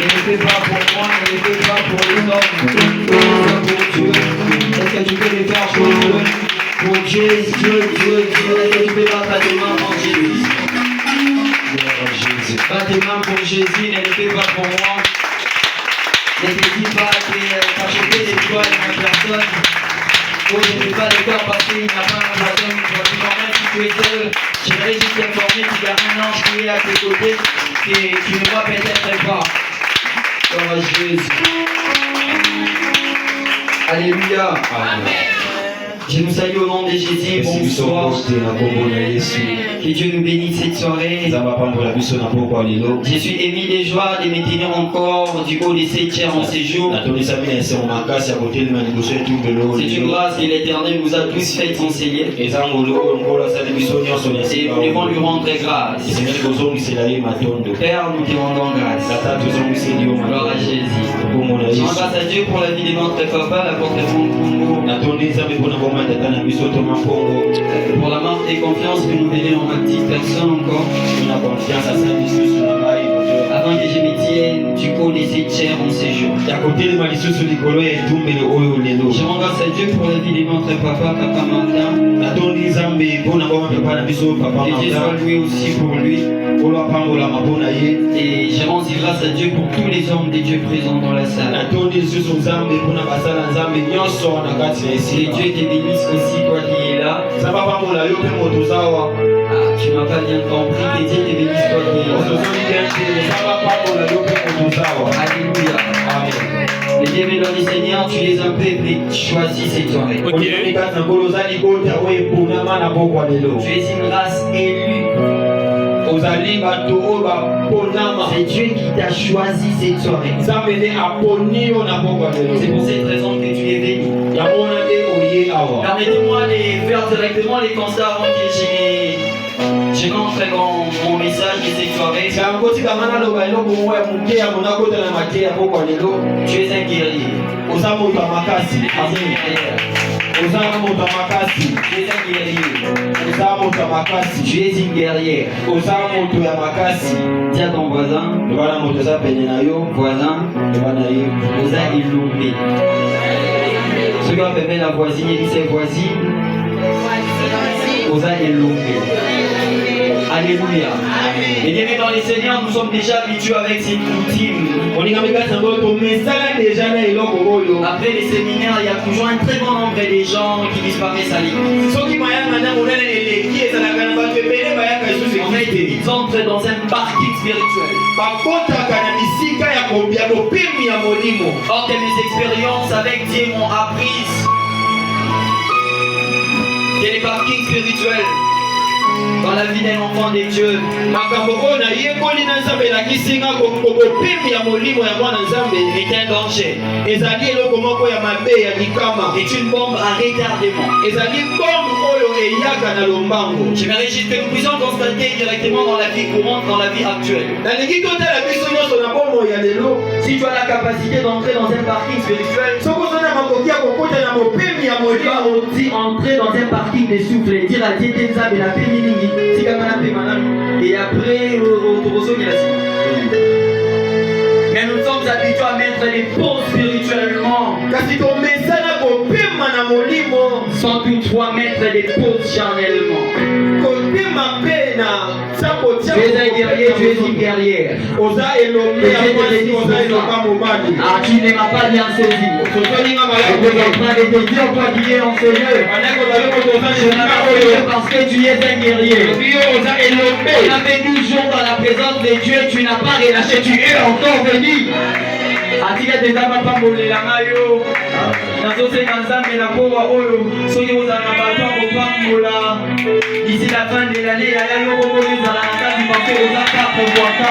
ne le fais pas pour moi, ne le fais pas pour les hommes. Fais ça pour Dieu. Est-ce que tu peux les faire pour Dieu? Pour Dieu, Dieu, Dieu, Dieu. Est-ce que tu peux battre tes mains pour Jésus? Bats tes mains pour Jésus, ne le fais pas pour moi. Ne te dis pas que t'acheter des toiles à une personne. Oh, je ne vais pas le faire parce qu'il n'a pas un baptême. Même si tu es seul, j'aimerais juste t'informer qu'il y a un ange qui est à tes côtés et tu ne vois peut-être pas. Oh Jésus. Alléluia. Amen. Je nous salue au nom de Jésus. Bonsoir. Que Dieu nous bénisse cette soirée. Je suis ému de joie de me tenir encore du haut de cette chair en séjour. C'est une grâce que l'Éternel nous a tous faite son Seigneur. Et nous devons lui rendre grâce. Père, nous te rendons grâce. Gloire à Jésus. Je rends grâce à Dieu pour la vie de notre papa, l'apôtre Congo. Pour la marque de confiance que nous donnons en ma petite personne encore. Afin que je me tienne du haut de cette chair en séjour. Je rends grâce à Dieu pour la vie de notre papa, Papa Martin. Que Dieu soit loué aussi pour lui. Et je rends grâce à Dieu pour tous les hommes de Dieu présents dans la salle. Que Dieu te bénisse aussi, toi qui es là. Ah, tu m'as pas bien compris. Que Dieu te bénisse, toi qui es là. Alléluia. Amen. Les bienvenus dans les Seigneurs, tu es un peuple choisi cette soirée. Tu es une race élue. C'est Dieu qui t'a choisi cette soirée. C'est pour cette raison que tu es venu. Permettez-moi de faire directement les constats avant que je n'entre dans mon message de cette soirée. Tu es un guerrier. Tu es un guerrier. Tu es une guerrière. Dis à ton voisin, Osa Ilumbi. Ceux qui ont fait la voisine, il dit c'est voisine. Osa Ilumbi. Alléluia. Et bien dans les Seigneurs, nous sommes déjà habitués avec cette routine. Après les séminaires, il y a toujours un très grand nombre de gens qui disparaissent à l'église. En fait, ils entrent dans un parking spirituel. Or que mes expériences avec Dieu m'ont appris que les parkings spirituels dans la vie d'un enfant de Dieu est un danger. Est une bombe à retardement. J'aimerais juste que nous puissions constater directement dans la vie courante, dans la vie actuelle. Si tu as la capacité d'entrer dans un parking spirituel, dit entrer dans un parking de souffle, dire à Dieu et après mais nous sommes habitués à mettre les pauses spirituellement sans toutefois mettre des pauses charnellement. Tu es un guerrier, tu es une guerrière. Ah, tu ne m'as pas bien saisi. Je suis en train de te dire, toi qui es en Seigneur, parce que tu es un guerrier. On a fait 12 jours dans la présence de Dieu, tu n'as pas relâché, tu es encore venu. Atika te tama pambolela la mayo. Nazosenga nzambe na kowa oyo soki ozala na bato akopambola d'ici la fin de l'année ya yoko kozala na kati parce que oza 4x4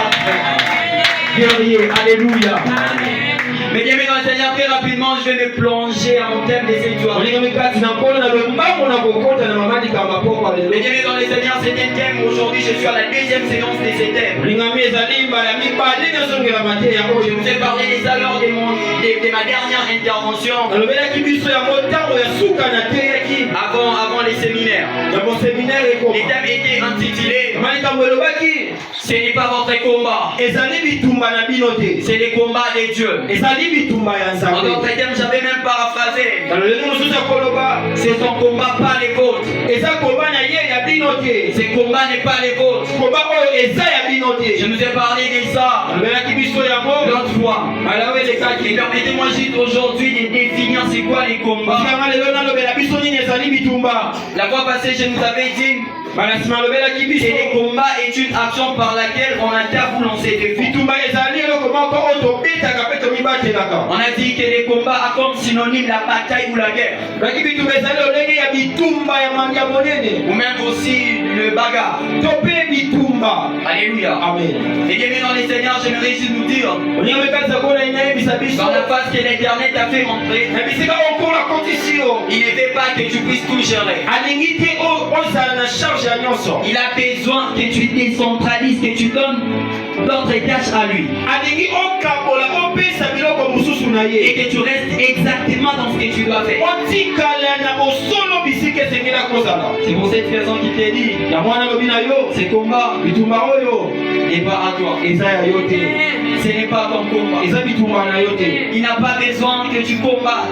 guerrier. Alléluia. Mais bien dans le Seigneur, très rapidement, je vais me plonger à mon thème des victoires. Mais bien dans le Seigneur, c'est un thème. Aujourd'hui, je suis à la deuxième séance de ces thèmes. Je vous ai parlé des alors de ma dernière intervention. Avant les séminaires. Les thèmes étaient intitulés ce n'est pas votre combat. C'est les combats de Dieu. En d'autres termes, j'avais même paraphrasé. C'est son combat, pas les vôtres. Ce combat n'est pas les vôtres. Je nous ai parlé de ça l'autre fois. Et permettez-moi juste aujourd'hui de définir c'est quoi les combats. La fois passée, je nous avais dit que les combats est une action par laquelle on intervient ou l'on se défend. On a dit que les combats a comme synonyme la bataille ou la guerre. Ou même aussi le bagarre. Alléluia. Amen. Et bien dans les Seigneurs, j'aimerais juste nous dire dans la phase que l'Éternel t'a fait rentrer, il ne veut pas que tu puisses tout gérer. Il a besoin que tu décentralises, que tu donnes d'autres tâches à lui. Et que tu restes exactement dans ce que tu dois faire. C'est pour cette raison qu'il t'a dit ce combat n'est pas à toi. Ce n'est pas ton combat. Il n'a pas besoin que tu combats.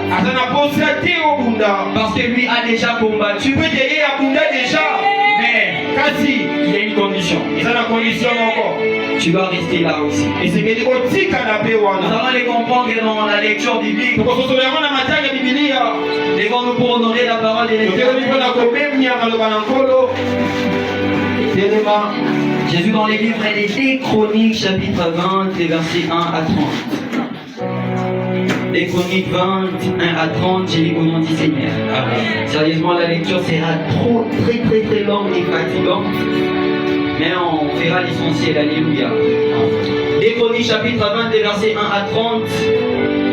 Parce que lui a déjà combattu. Mais il y a une condition. Tu dois rester là aussi. Nous allons les comprendre dans la lecture biblique. Lèvons-nous pour honorer la parole de l'Éternel. Jésus dans les livres des Chroniques, chapitre 20, les versets 1 à 30. Les Chroniques 20, 1 à 30, j'ai lu au nom du Seigneur. Amen. Sérieusement, la lecture sera très longue et fatigante. Mais on verra l'essentiel. Alléluia. Les Chroniques, chapitre 20, des versets 1 à 30,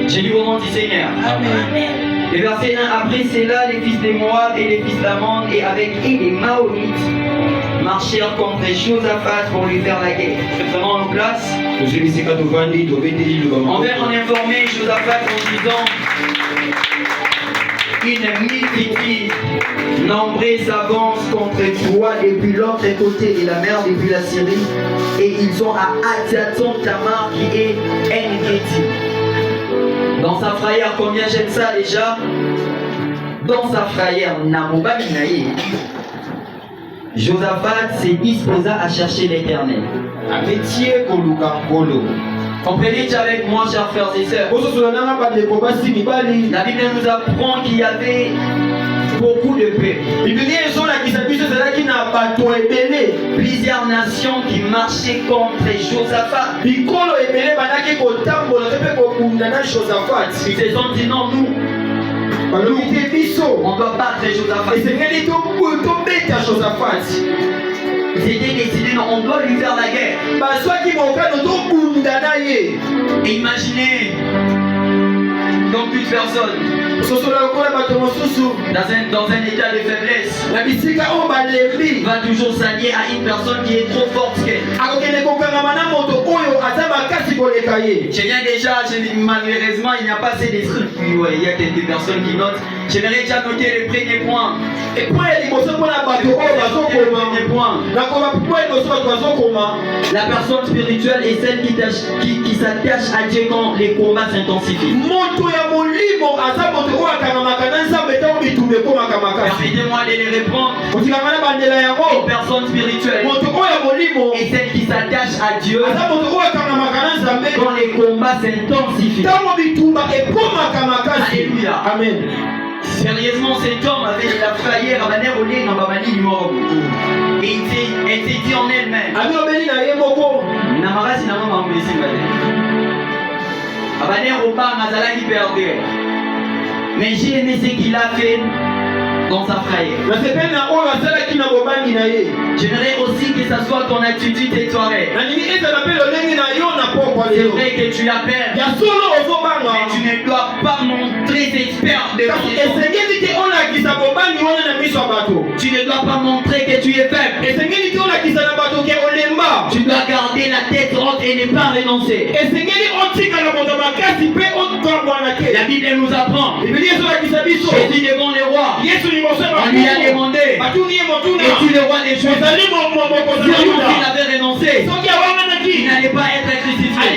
j'ai lu au nom du Seigneur. Amen. Les versets 1, après cela, les fils de Moab et les fils d'Ammon et avec eux les Maonites marchèrent contre Josaphat pour lui faire la guerre. Prenons en place. On va en informer Josaphat en disant une multitude nombreuse s'avance contre toi depuis l'autre côté de la mer, depuis la Syrie, et ils sont à Hatzaton Tamar qui est En-Gedi. Dans sa frayeur, combien j'aime ça déjà? Dans sa frayeur, Namoba Minaye, Josaphat s'est disposa à chercher l'Éternel. Comprenez avec moi, chers frères et sœurs. La Bible nous apprend qu'il y avait beaucoup de paix. Plusieurs nations qui marchaient contre Josaphat. Ils se sont dit non, nous. On doit battre Josaphat. Ils étaient décidés, non, on doit lui faire la guerre. Et imaginez, donc toute personne dans un état de faiblesse va toujours s'allier à une personne qui est trop forte qu'elle. Je viens déjà, malheureusement, il n'y a pas assez d'esprit. Il y a quelques personnes qui notent. J'aimerais déjà noter le premier point. La personne spirituelle est celle qui s'attache à Dieu quand les combats s'intensifient. Permettez-moi de les répondre. Une personne spirituelle est celle qui s'attache à Dieu quand les combats s'intensifient. Alléluia. Amen. Sérieusement, cet homme avait la frayeur à manière au nez dans Babani du Moro. Et elle s'est dit en elle-même. Namarasi n'a pas blessé. À manière au bas, Mazala qui perdait. Mais j'ai aimé ce qu'il a fait. dans sa frère. J'aimerais aussi que ça soit ton attitude et toi. C'est vrai que tu appelles, mais tu ne dois pas montrer cette perte de tu ne dois pas montrer que tu es faible. Tu dois garder la tête haute et ne pas renoncer. La Bible nous apprend. Jésus devant le roi, on lui a demandé, es-tu le roi des Juifs? Si il avait renoncé, il n'allait pas être crucifié.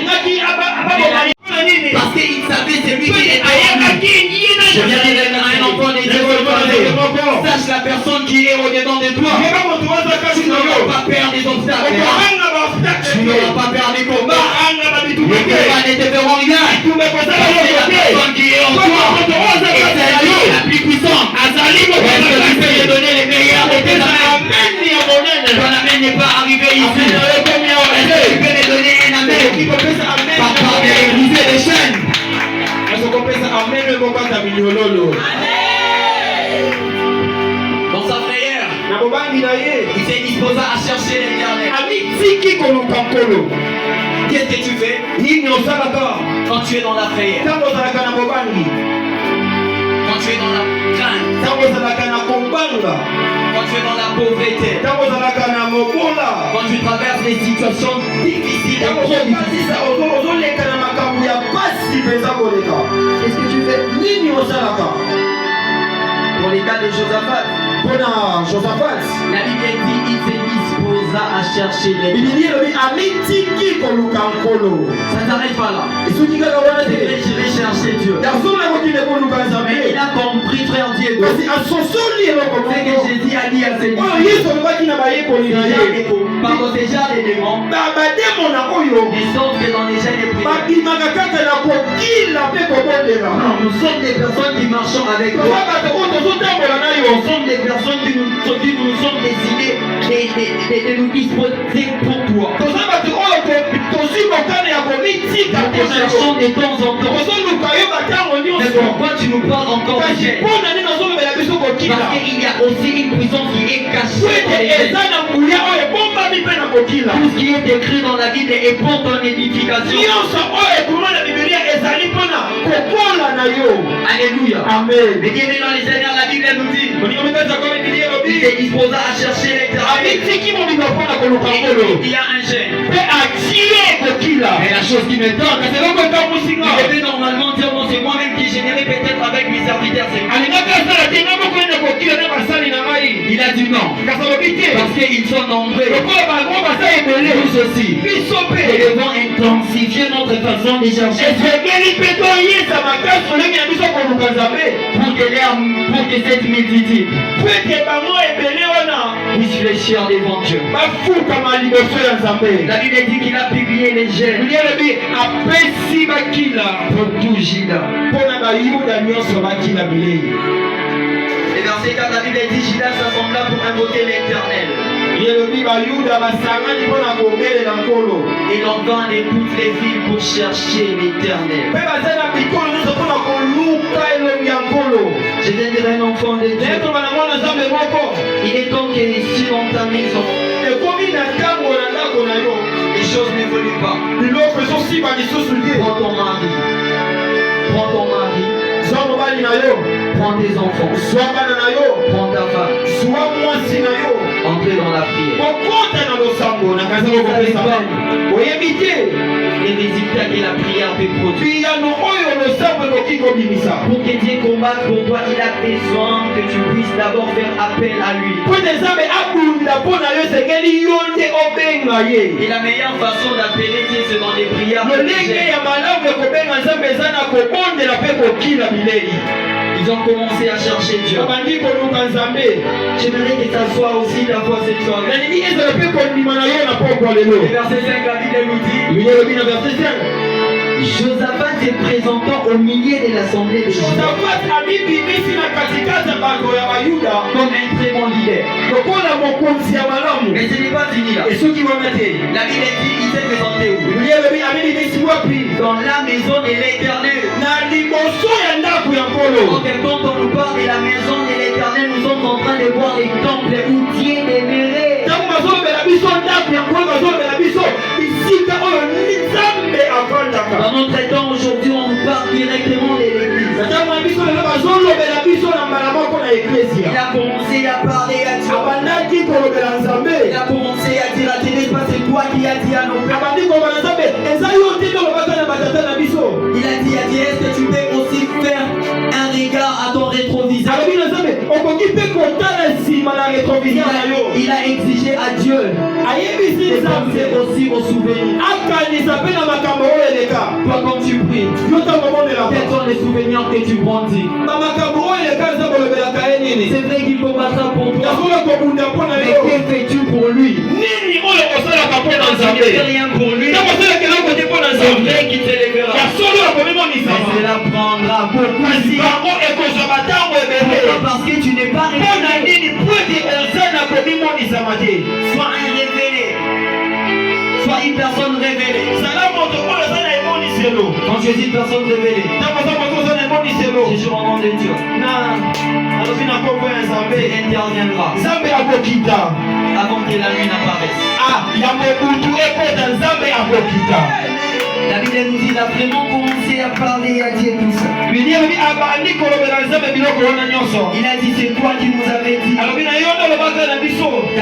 Parce qu'il savait celui qui était en lui. Je viens de dire à un enfant de Dieu, sache la personne qui est au-dedans de toi. Tu n'auras pas peur des obstacles. Tu n'auras pas peur des combats. Les combats ne te feront rien. Parce que la personne qui est en toi est celle la plus puissante. Est-ce que tu peux lui donner les meilleurs de tes amens? Ton amen n'est pas arrivé ici. Est-ce que tu peux me donner un amen? Papa vient briser les chaînes. Dans sa prière, il s'est disposé à chercher l'Éternel. Qu'est-ce que tu fais quand tu es dans la prière? Quand tu es dans la crainte, quand tu es dans la pauvreté, quand tu traverses des situations difficiles, qu'est-ce que tu fais? Pour les cas de Josaphat, la Bible dit il se disposa à chercher l'Éternel. Ça n'arrête pas là. C'est vrai, je vais chercher Dieu. Mais il a compris, frère Diego, c'est que Jésus a dit à ses disciples, déjà les démons, mais sauf que dans les chaînes de prière. Non, nous sommes des personnes qui marchons avec toi. Nous sommes des personnes qui nous sommes décidées de nous disposer pour toi. Nous cherchons de temps en temps. Mais pourquoi tu nous parles encore de Jésus? Parce qu'il y a aussi une puissance qui est cachée. Tout ce qui est écrit dans la Bible est pour ton édification. Alléluia. Amen. Mais bien dans les Seigneurs, la Bible nous dit, il se disposa à chercher l'Éternel. Il y a un gêne. Mais la chose qui me tente, je vais normalement dire, non, c'est moi-même qui générais peut-être avec mes serviteurs. Il a dit non. Parce qu'ils sont nombreux. Nous aussi. Nous devons intensifier notre façon de chercher. Pour que cette multitude puisse fléchir devant Dieu. La Bible dit qu'il a publié les gènes pour tout Juda. Et dans ces cas, la Bible dit Juda s'assembla pour invoquer l'Éternel. Et l'on vint de toutes les villes pour chercher l'Éternel. Je viens de dire un enfant de Dieu. Il est temps que si dans ta maison, les choses n'évoluent pas. Prends ton mari. Prends ton mari. Prends tes enfants. Prends ta femme. Entrez dans la prière. Les résultats que la prière peut produire. Pour que Dieu combatte pour toi, il a besoin que tu puisses d'abord faire appel à lui. Et la meilleure façon d'appeler Dieu, c'est dans les prières. Ils ont commencé à chercher Dieu. J'aimerais que ça soit aussi ta foi cette soirée. Le verset 5, la Bible nous dit, Josaphat se présentant au milieu de l'assemblée de Juda comme un très bon leader. Mais ce n'est pas fini là. La Bible dit, il s'est présenté où? Dans la maison de l'Éternel. quand on nous parle de la maison de l'Éternel, nous sommes en train de voir les temples où Dieu demeurait. Dans notre temps aujourd'hui, on nous parle directement de l'église. Il a commencé à parler à Dieu. Il a commencé à dire à Dieu, n'est-ce pas, c'est toi qui as dit à nos pères. Il a dit à Dieu, est-ce que tu peux aussi faire un regard à ton rétroviseur? Il a exigé à Dieu de penser aussi au souvenir. Toi, quand tu pries, quels sont les souvenirs que tu brandis? C'est vrai qu'il faut battre pour toi, mais que fais-tu pour lui? Tu ne fais rien pour lui. C'est vrai qu'il te lèvera, mais cela prendra beaucoup de temps parce que tu n'es pas révélé. Sois un révélé, sois une personne révélée. Quand je dis une personne révélée, je suis au nom de Dieu. Il interviendra avant que la nuit n'apparaisse. La Bible nous dit qu'il a vraiment commencé à parler à Dieu tout ça. Il a dit, c'est toi qui nous avais dit qu'à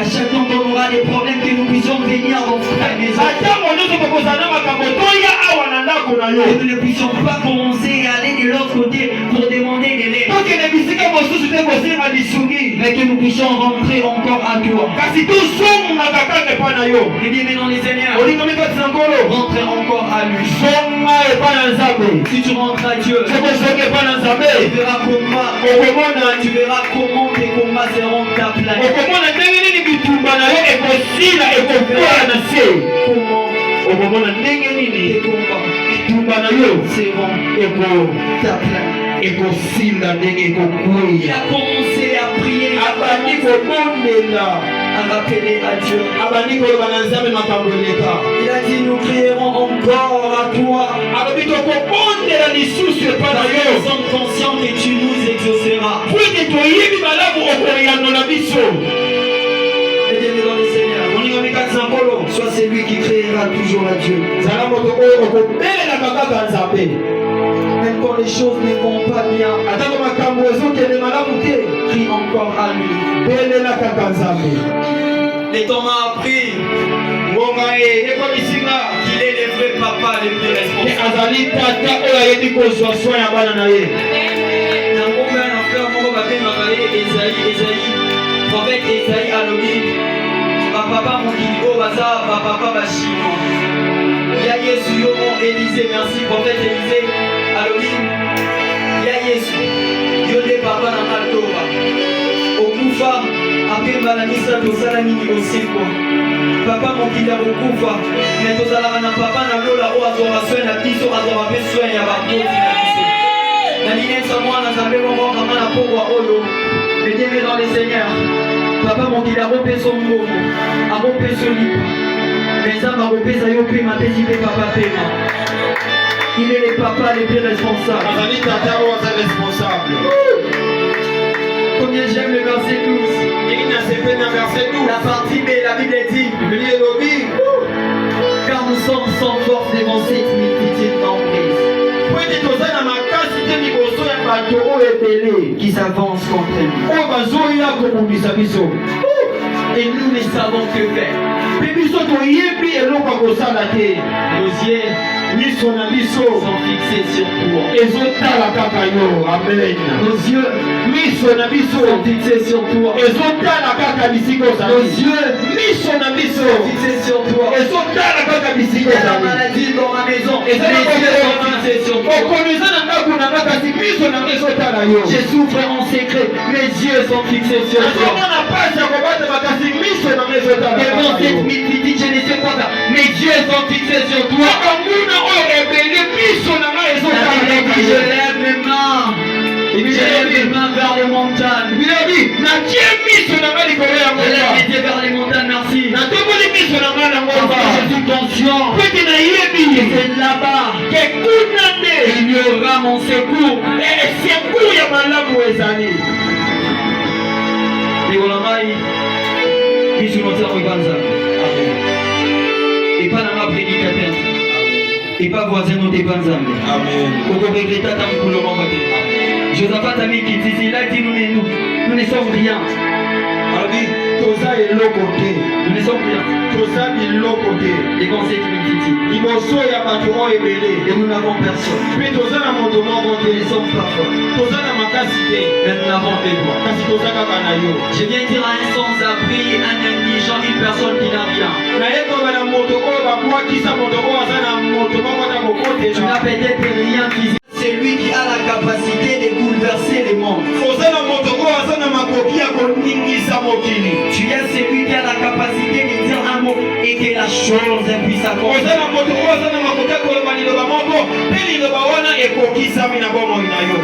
chaque fois qu'on aura des problèmes, que nous puissions venir dans ta maison. Et nous ne puissions pas commencer à aller de l'autre côté pour demander des lettres, mais que nous puissions rentrer encore à toi. Et bien maintenant les seigneurs, rentrer encore à lui. Si tu rentres à Dieu, tu verras comment tes combats seront aplanis. Comment tes combats seront aplanis. Il a commencé à prier, à rappeler à Dieu. Il a dit, nous crierons encore à toi. Nous sommes conscients que tu nous exauceras. Et bien dans le Seigneur, sois celui qui créera toujours à Dieu. Même quand les choses ne vont pas bien, crie encore à lui. Les temps m'a appris qu'il est le vrai papa le plus responsable. Prophète Esaïe alobi papa mokili baza papa bashimo ya Yesu yo mon Élisée, merci prophète Élisée alobi ya Yesu yo de papa na maltora okufa apemba na misa tozala nini osikwa papa mokili okufa mais tozala na papa na lola o azora soin na biso azora pe soin ya bakoti na biso na linesa mwana zambe mongo kama na pogwa olo. Mais bien dans les seigneurs, papa mon qu'il a rompé son mot, a rompé son lit. Mais ça m'a rompé ça y a pris ma petite papa paiement. Il est le papa le plus responsable. Combien j'aime le verset 12. La partie B, la Bible dit car nous sommes sans force devant cette multitude d'emprises qui s'avance contre nous. Et nous ne savons que faire. Nos yeux sont fixés sur toi. Nos yeux sont fixés sur toi. Nos yeux sont fixés sur toi. Il y a la maladie dans ma maison. Et mes yeux sont fixés sur toi. Je souffre en secret. Mes yeux sont fixés sur toi. Devant cette multitude, je ne sais pas ça. Mes yeux sont fixés sur toi. Je lève mes mains. Je lève mes mains vers les montagnes. Je lève mes pieds vers les montagnes, merci. Parce que je suis conscient que c'est là-bas qu'il y aura mon secours. malamu ezali. Nikolomai, Jésus nous tient au Ganza. Et pas dans ma prédicateur. Et pas voisin nous dépanza. Amen. Pour regretter tant pour le moment. Josaphat a mis qui dit, il a dit nous ne sommes rien. Abi, toza elokote. Nous ne sommes rien. Toza bilokote. Les conseils qui nous disent. Liboso ya bato oyo ebele. Et nous n'avons personne. Pe toza na moto moko te. Nous sommes parfois. Toza na makasi te. Mais nous n'avons que toi. Kasi toza kaka na yo. Je viens dire à un sans-abri, un indigent, une personne qui n'a rien. Naye koba na moto oyo babwakisa moto oyo aza na moto moko ata kokotela. Tu n'as peut-être rien physique. C'est lui qui a la capacité de bouleverser les mondes. Oza na moto oyo aza na makoki ya koningisa mokili. Tu es celui qui a la capacité de dire un mot et que la chose puisse s'accomplir. Oza na moto oyo aza na makoki ya koloba liloba moko mpe liloba wana ekokisami na bomoi na yo.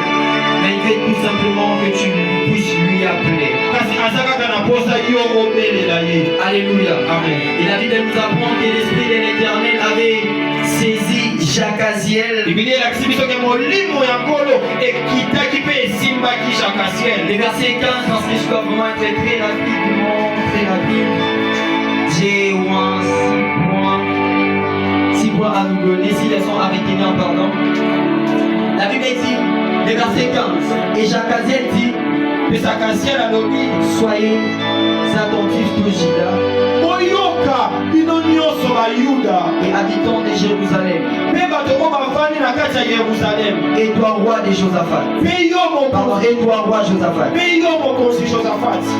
Mais il veut tout simplement que tu puisses lui appeler. Kasi aza kaka na posa yo obelela ye. Alléluia. Amen. Et la Bible nous apprend que l'Esprit de l'Éternel avait saisi Jacaziel. Biblia elakisi biso ke molimo ya nkolo ekitaki mpe esimbaki Jacaziel. Le verset 15, parce que je dois vraiment être très rapide. J'ai au moins 6 points à nous donner, 6 leçons à retenir, pardon. La Bible dit, le verset 15, et Jacaziel dit, Mpe Jacaziel alobi, soyez attentifs tous Juda boyoka bino nyonso bayuda et habitants de Jérusalem, mpe bato oyo bafandi na kati ya Yerusalemu, et toi roi de Josaphat. mpe yo Pardon, mokonzi, et toi roi Josaphat. mpe yo mokonzi Josafati.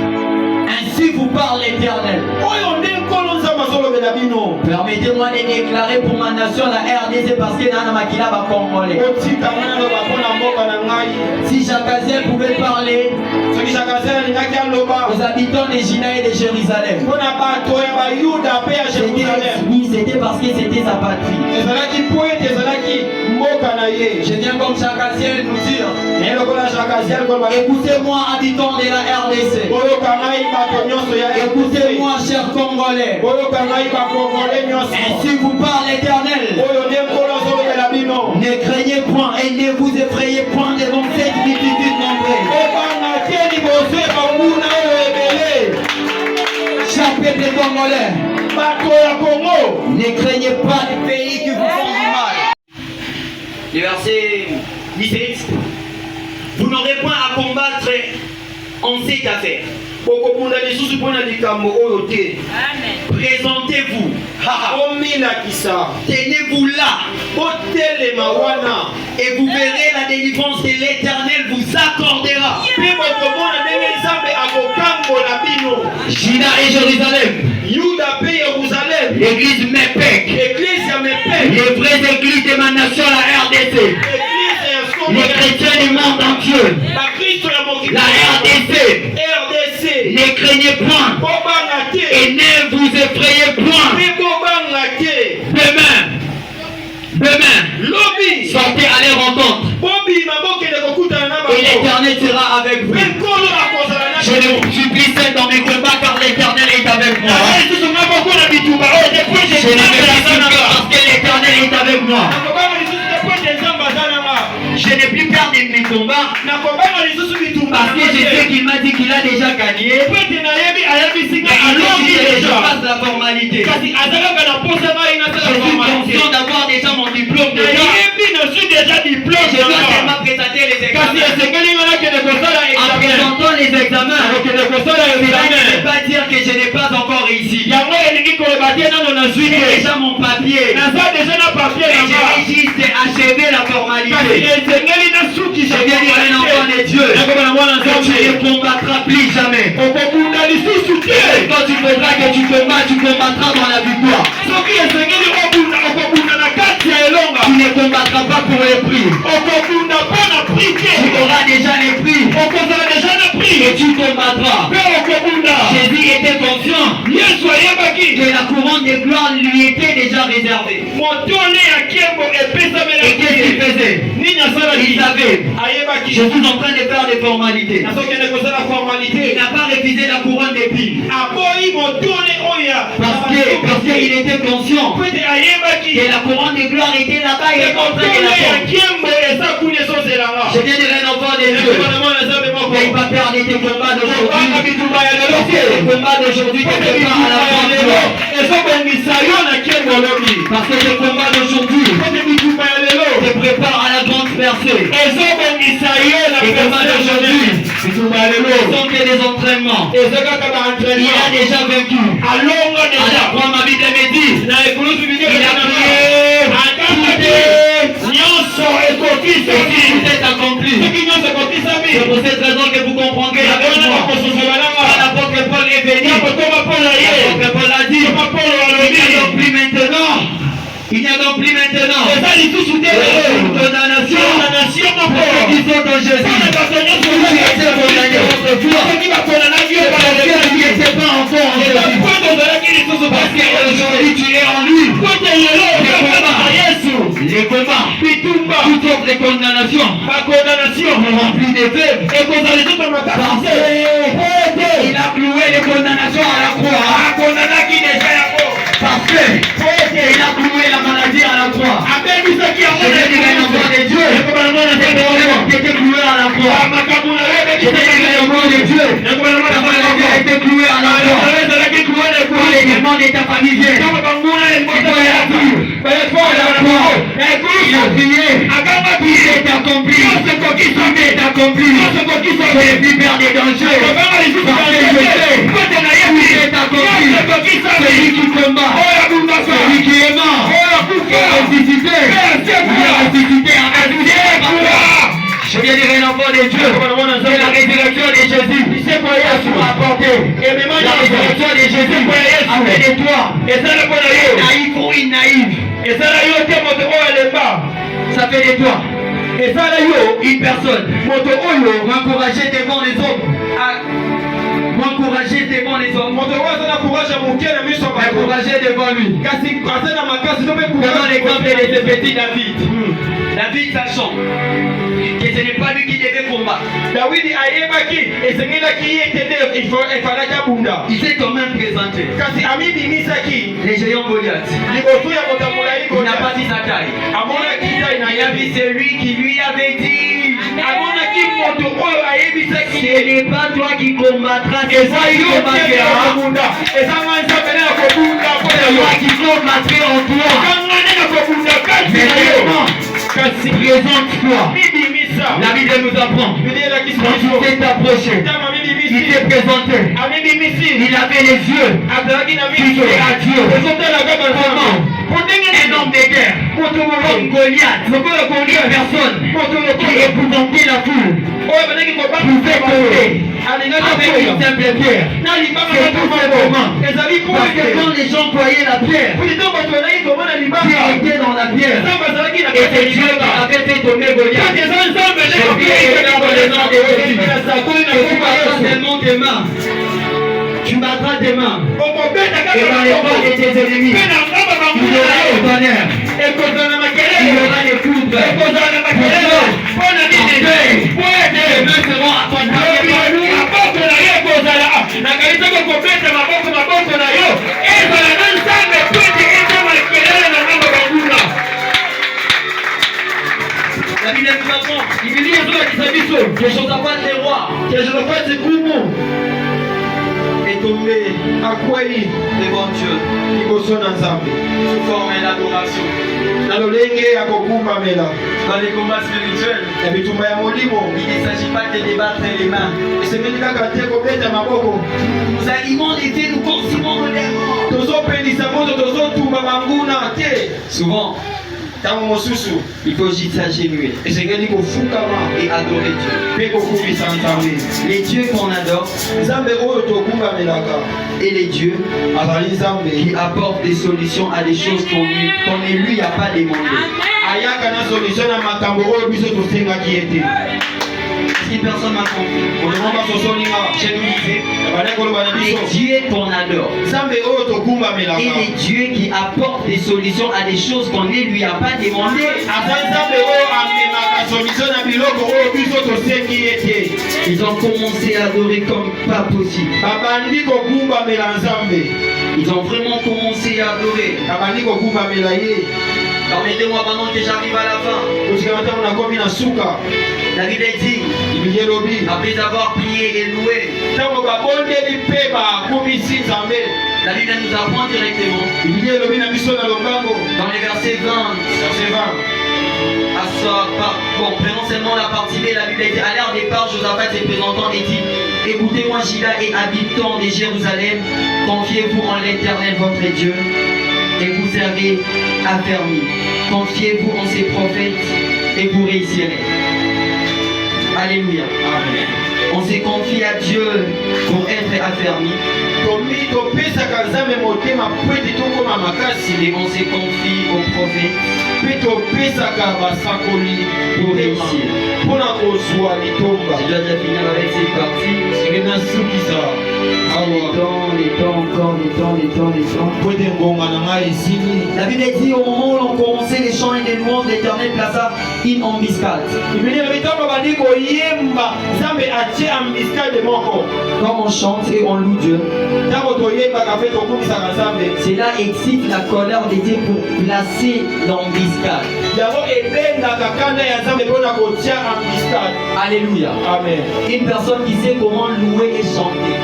Ainsi vous parle l'Éternel. Oyo nde nkolo nzambe azolobela bino. Permettez-moi de déclarer pour ma nation la RDC parce que Nana Makila va congolais. otika nga naloba mpo na mboka na ngai. Si Jacaziel pouvait parler soki Jacaziel alingaki aloba aux habitants de Juda et de Jérusalem, mpo na bato ya bayuda mpe ya Jerusalem, oui, c'était parce que c'était sa patrie. ezalaki mpo ete ezalaki mboka na ye. Je viens comme Jacaziel nous dire, naye lokola Jacaziel koloba écoutez-moi habitants de la RDC, boyoka ngai bato nyonso ya écoutez-moi chers Congolais, boyoka ngai bakongole nyonso. ainsi vous parle l'Éternel. Oyo nde nkolo azolobela bino. Ne craignez point et ne vous effrayez point devant cette multitude nombreuse. ebanga te liboso ya banguna oyo ebele. Cher peuple congolais, bato ya Kongo, ne craignez pas les pays qui vous font du mal. Le verset 17. Vous n'aurez point à combattre en cette affaire. bokobunda lisusu mpo na likambo oyo te. Présentez-vous. omilakisa, Tenez-vous là. botelema wana, Et vous verrez la délivrance de l'Éternel vous accordera. mpe bokomona ndenge nzambe akokambola bino. Juda et Jérusalem. Yuda mpe Yerusalem, L'église Mepek. eglise ya Mepek, Les vraies églises de ma nation, la RDC. eglise ya solo Les chrétiens du monde entier. bakristo ya mokili, La RDC. RDC, Ne craignez point. bobanga te, Et ne vous effrayez point. mpe bobanga te. Demain, Lobi, sortez à leur rencontre. bobima bokende kokutana na Et bango. l'Éternel sera avec vous. Mpe nkolo akozala na Je ne supplie seul dans mes combats car l'Éternel est avec moi. lisusu nga bokola bitumba oyo depuis Je ne me supplie parce que l'Éternel est avec moi. nakobanga lisusu depuis nzambe aza nanga. Je n'ai plus peur de mes combats nakobanga lisusu bitumba parce que je sais qu'il m'a dit qu'il a déjà gagné. pete nayebi ayebisi nga Mais il alongi suffit que je deja fasse la formalité. kasi azalaka na posa ngai Je nasala suis formalité. conscient d'avoir déjà mon diplôme déjà. nayebi nasu deja diplome Je dois nanga. seulement présenter les kasi examens. esengeli nga nakende kosala En examen, présentant les examens, nakende kosala cela ne veut examen. pas dire que je n'ai pas encore réussi. yango elingi koloba te nano nazwi J'ai te. déjà mon papier. naza deja na papier Mais nanga. j'ai juste achevé la kasi formalité. esengeli nasukisa Je viens dire à un enfant de Dieu nakobana mwana que tu nzambe ne combattras plus jamais. okokunda lisusu te. Et quand tu faudras que tu combattras dans la victoire. soki esengeli okokunda na kati ya elonga, Tu ne combattras pas pour les prix. okokunda mpo na pri te. Tu auras déjà les prix. okozala deja na pri Et tu combattras. mpe okokunda. Jésus était confiant yesu ayebaki que la couronne de gloire lui était déjà réservée. motole ya nkembo Et epesamelaki qu'est-ce qu'il faisait? nini asalaki. Il savait. ayebaki Je suis en train de faire des formalités. nazokende kosala Il formalité. n'a pas refusé la couronne d'épines. aboyi motole oyo Parce que regardait parce qu'il était conscient que la couronne de gloire était là-bas et il est en train de la prendre. Je viens de un enfant de Dieu. Mais il va perdre tes combats d'aujourd'hui. Parce que les combats d'aujourd'hui te préparent à la grande gloire. Parce que les combats d'aujourd'hui te préparent à la grande percée. Les combats d'aujourd'hui sont que des entraînements. Il a déjà vaincu. À la croix, ma Bible me dit, il a prié. Tout est accompli. C'est pour cette raison que vous comprendrez avec moi. L'apôtre Paul est venu. L'apôtre Paul a dit, il n'y a donc plus maintenant condamnation pour ceux qui sont en Jésus. Ceux qui étaient condamnés autrefois, qui n'étaient pas encore en Jésus. Parce qu'aujourd'hui tu es en lui. Les combats, toutes autres condamnations n'auront plus d'effet. Il a cloué les condamnations à la croix. Parce qu'il a cloué la maladie à la croix. Je vais dire un enfant de Dieu. Qui était cloué à la croix. Je vais dire un enfant de Dieu. Qui a été cloué à la croix. Les démons de ta famille viennent. Il a prié. Il est accompli. Tout est accompli. Les vipères des dangers. Parce que je sais. Tout est accompli. Celui qui combat. Celui qui est mort. Qui est ressuscité. Il est ressuscité avec Dieu. Je viens dire un enfant de Dieu. C'est la résurrection de Jésus. C'est quoi ça m'a apporté. La résurrection de Jésus a fait de toi naïf ou naïf. Ça fait de toi une personne m'encourager devant les autres. M'encourager devant les hommes. M'encourager devant lui. Prenons l'exemple de ce petit David. David sachant que ce n'est pas lui qui devait combattre. Il s'est quand même présenté. Les géants Goliath. Il n'a pas dit sa taille. Il a vu celui qui lui avait dit, ce n'est pas toi qui combattras, c'est toi qui combattras. C'est toi qui combattras en toi. Mais présente-toi. La Bible nous apprend. Quand il s'est approché, il s'est présenté. Il avait les yeux fixés à Dieu. Comment? Un homme de guerre, comme Goliath, une personne qui épouvantait la foule, pouvait tomber avec une simple pierre. C'est tout simplement parce que quand les gens voyaient la pierre, Dieu était dans la pierre. Et c'est Dieu qui avait fait tomber Goliath. Je viens dans le nom de Jésus. Tu battras seulement tes mains. Tu battras tes mains. Et dans les corps de tes ennemis, il y aura le tonnerre. Il y aura les foudres. Les mains seront à ton La Bible nous apprend. Il dit aux autres qui s'habillent que Josaphat le roi, que Josaphat le gourmand est tombé à quoi devant Dieu. Il sous forme d'adoration. Dans les combats spirituels, il ne s'agit pas de débattre les mains. Nous animons les pieds, nous consumons le souvent, il faut juste s'agenouiller et adorer Dieu. Les dieux qu'on adore et les dieux qui apportent des solutions à des choses qu'on ne lui a pas demandé. Si personne m'a compris, je nous disais, les dieux qu'on adore et les dieux qui apportent des solutions à des choses qu'on ne lui a pas demandé. Ils ont commencé à adorer comme pas possible. Ils ont vraiment commencé à adorer. Permettez-moi maintenant que j'arrive à la fin. La Bible dit, après avoir prié et loué, la Bible nous apprend directement dans les versets 20. Bon, prenons seulement la partie B. La Bible dit, à l'heure départ, Josaphat ses représentants et dit, écoutez-moi Juda et habitants de Jérusalem, confiez-vous en l'Éternel votre Dieu et vous serez affermis. Confiez-vous en ses prophètes et vous réussirez. Alléluia. Amen. On s'est confié à Dieu pour être affermi. Et on se confie aux prophètes pour réussir. Je dois déjà finir avec cette partie. Les temps. La Bible dit au moment où l'on commençait les chants et les louanges, l'Éternel plaça une embuscade. Quand on chante et on loue Dieu, cela excite la colère de Dieu pour placer l'embuscade. Alléluia. Amen. Une personne qui sait comment louer et chanter.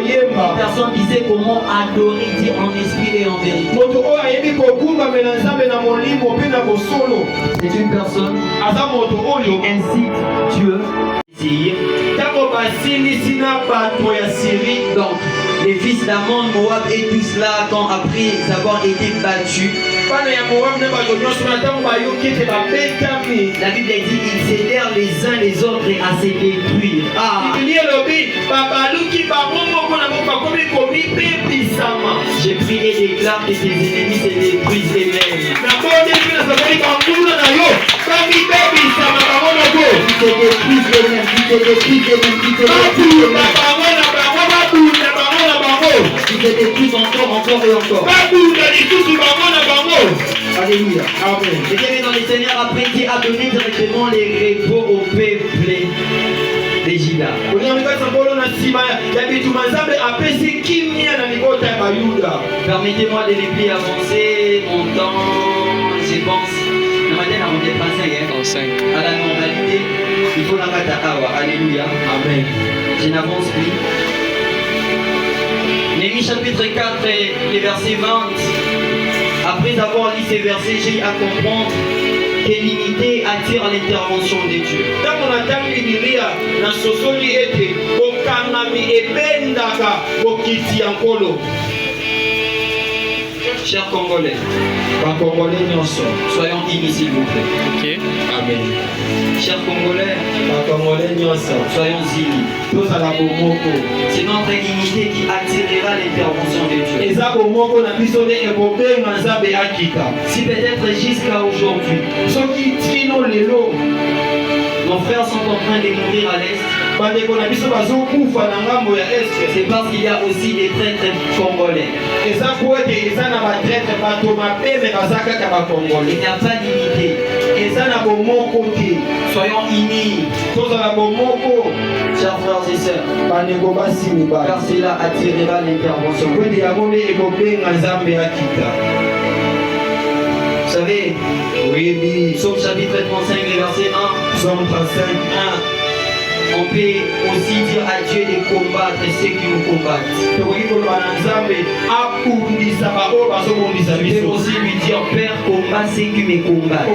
Une personne qui sait comment adorer Dieu en esprit et en vérité. C'est une personne qui incite Dieu. Donc, les fils d'Ammon, Moab et tout cela, quand après avoir été battus, la Bible dit ils s'aidèrent les uns les autres à se détruire. J'ai prié et déclare que tes ennemis se détruisent eux-mêmes. Qui te détruisent encore et encore. Alléluia. Amen. Et bien dans les Seigneurs après qui a donné directement les repos au peuple des Juda. Permettez-moi de les plus avancer mon temps, je pense. Le matin, on est 35. À la normalité, il faut la mettre à Awa. Alléluia. Amen. Je n'avance plus. Néhémie chapitre 4, les versets 20. Après avoir lu ces versets, j'ai eu à comprendre que l'unité attire l'intervention de Dieu. Chers Congolais, soyons unis s'il vous plaît. Okay. Amen. Chers Congolais, soyons unis. C'est notre unité qui attirera l'intervention de Dieu. Si peut-être jusqu'à aujourd'hui, nos frères sont en train de mourir à l'Est, c'est parce qu'il y a aussi des traîtres congolais. Il n'y a pas d'unité. Soyons unis. Chers frères et sœurs, car cela attirera l'intervention. Vous savez, Psaume chapitre 35, verset 1. Psaume 35, 1. On peut aussi dire à Dieu de combattre ceux qui nous combattent. Tu peux aussi lui dire Père, combat ceux qui me combattent.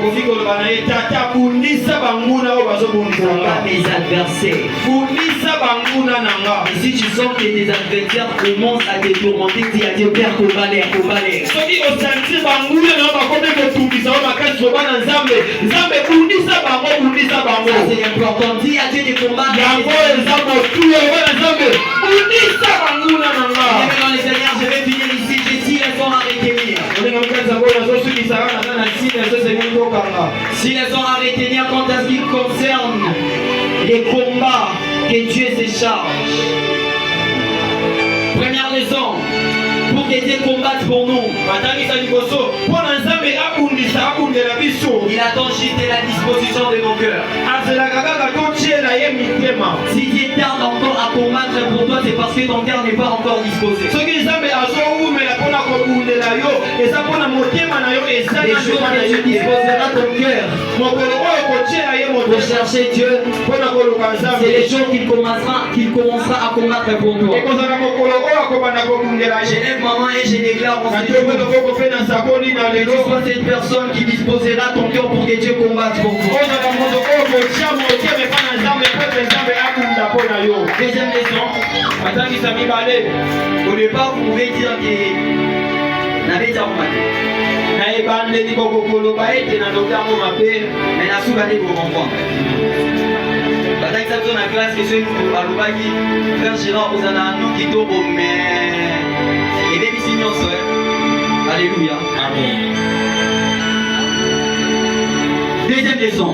Combat mes adversaires. Et si tu sens que tes adversaires commencent à te tourmenter, dis à Dieu Père, combat-les. Ça c'est important. Dis à Dieu de combattre. Dans les Seigneurs, je vais finir ici. J'ai 6 leçons à retenir. Si les gens à retenir quant à ce qui concerne les combats que Dieu se charge. Première leçon, pour que Dieu combatte pour nous. Il attend juste la disposition de nos cœurs. Si Dieu tarde encore à combattre pour toi, c'est parce que ton cœur n'est pas encore disposé. Les jours que tu disposeras ton cœur pour chercher Dieu, c'est les jours qu'il commencera à combattre pour toi. Je lève ma main et je déclare en ce jour que tu sois cette personne qui disposera ton cœur pour que Dieu combatte pour toi. Deuxième leçon. Au départ, vous pouvez dire que n'avez pas remarqué. Mais la soupe allait vous comprendre. La classe que c'est frère Gérard, vous en avez un qui tombe, mais et bien ici, alléluia. Amen. Deuxième leçon.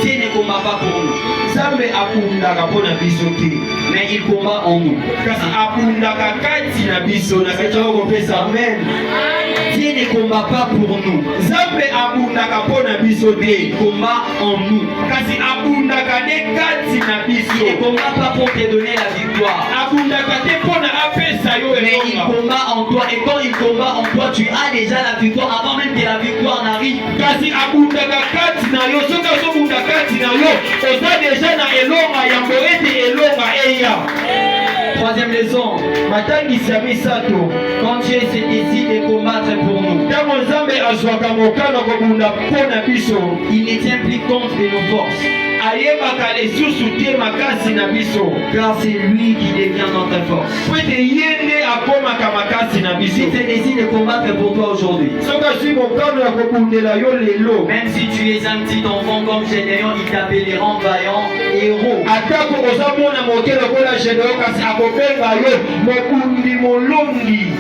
Dieu ne combat pas pour nous, mais il combat en nous. Dieu ne combat pas pour nous, il combat en nous. Il ne combat pas pour te donner la victoire, mais il combat en toi. Et quand il combat en toi, tu as déjà la victoire avant même que la victoire n'arrive. Troisième leçon. Quand Dieu se décide de combattre pour nous, il ne tient plus compte de nos forces, car c'est lui qui devient notre force. Si tu décides de combattre pour toi aujourd'hui, même si tu es un petit enfant comme Gédéon, ils t'appelleront vaillant héros.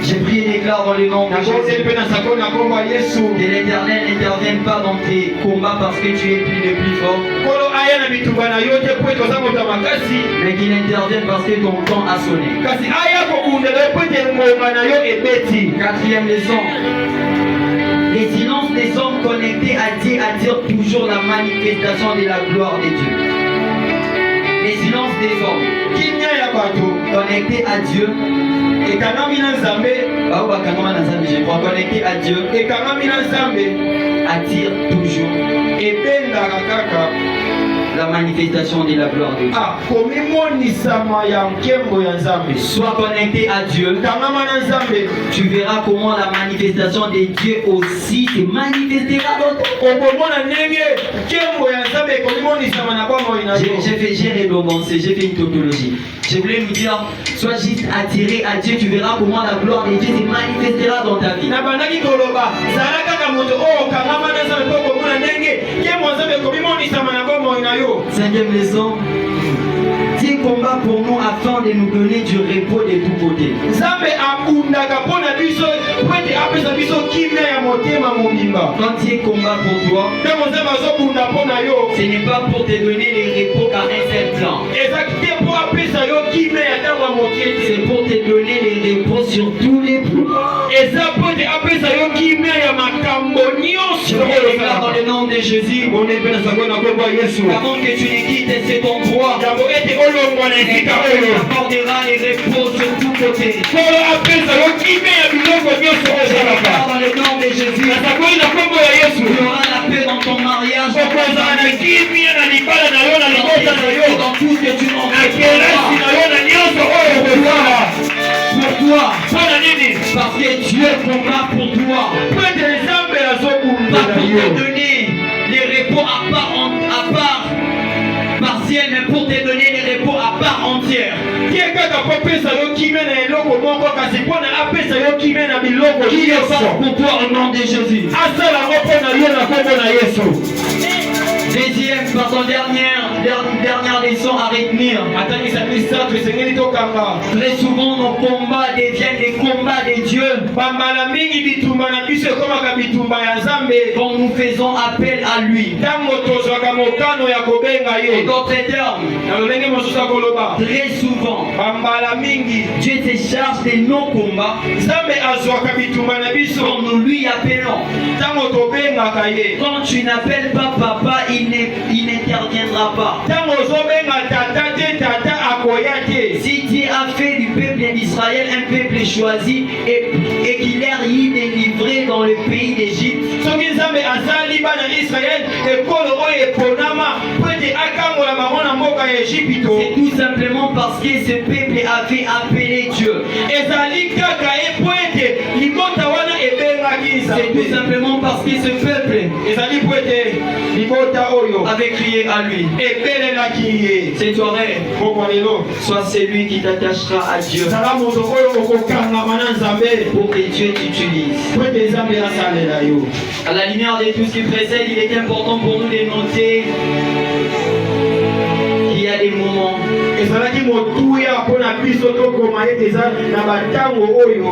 Je prie et déclare dans le nom de Jésus que l'Éternel n'intervienne pas dans tes combats parce que tu es le plus fort, mais qu'il intervienne parce que ton temps a sonné. Quatrième leçon. Les silences des hommes connectés à Dieu attirent toujours la manifestation de la gloire de Dieu. Les silences des hommes connectés à Dieu, je crois, connectés à Dieu, attire toujours la manifestation de la gloire de Dieu. Sois connecté à Dieu, tu verras comment la manifestation de Dieu aussi se manifestera dans toi. J'ai redondancé, j'ai fait une tautologie. Je voulais nous dire, sois juste attiré à Dieu, tu verras comment la gloire de Dieu se manifestera dans ta vie. Cinquième leçon. Dieu combat pour nous afin de nous donner du repos de tous côtés. Quand Dieu combat pour toi, ce n'est pas pour te donner les repos qu'à un seul plan. C'est pour te donner les repos sur tous les plans. Je regarde dans le nom de Jésus. Avant que tu ne quittes cet endroit, il t'accordera les repos sur tous côtés. Je regarde dans le nom de Jésus. Il y aura la paix dans ton mariage, dans tout ce que tu entreprendras. Pourquoi? Parce que Dieu combat pour toi. Pas pour te donner les repos à part partiel, mais pour te donner les repos à part entière. Qui est fort pour toi au nom de Jésus? Deuxième, pardon, dernière leçon à retenir. Très souvent, nos combats deviennent des combats de Dieu. Quand nous faisons appel à lui. En d'autres termes, très souvent, Dieu se charge de nos combats quand nous lui appelons. Quand tu n'appelles pas papa, il n'interviendra pas. Si Dieu a fait du peuple d'Israël un peuple choisi et qu'il est délivré dans le pays d'Égypte, c'est tout simplement parce que ce peuple avait appelé Dieu. C'est tout simplement parce que ce peuple avait crié à lui. Cette soirée, sois celui qui t'attachera à Dieu pour que Dieu t'utilise. À la lumière de tout ce qui précède, il est important pour nous de noter qu'il y a des moments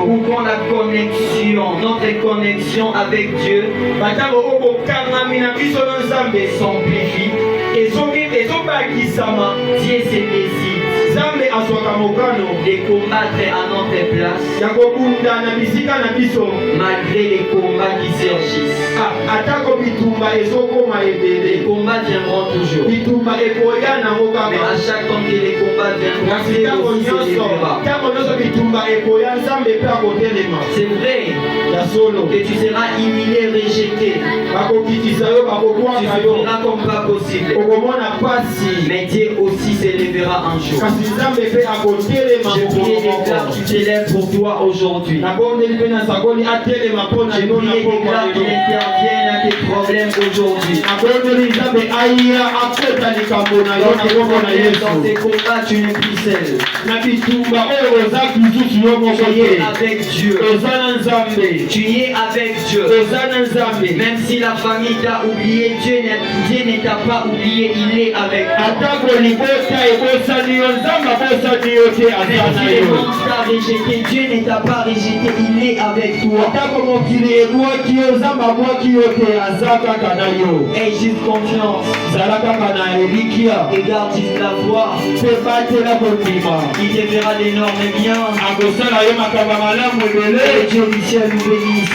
où quand notre connexion avec Dieu s'amplifie, Dieu se décide de combattre à notre place malgré les combats qui surgissent. Les combats viendront toujours, mais à chaque fois que les combats viendront, Dieu aussi se lèvera. C'est vrai que tu seras humilié, rejeté, tu feras comme pas possible, mais Dieu aussi se lèvera un jour. Je prie des grâces qui t'élèvent pour toi aujourd'hui. Je prie des grâces qui interviennent à tes problèmes aujourd'hui. Dans tes combats, tu n'es plus seul. Tu es avec Dieu. Même si la famille t'a oublié, Dieu ne t'a pas oublié, il est avec toi. Même si le monde t'a rejeté, Dieu ne t'a pas rejeté, il est avec toi. Aie juste confiance et garde juste la foi. Il te fera d'énormes biens. Et Dieu du ciel nous bénisse.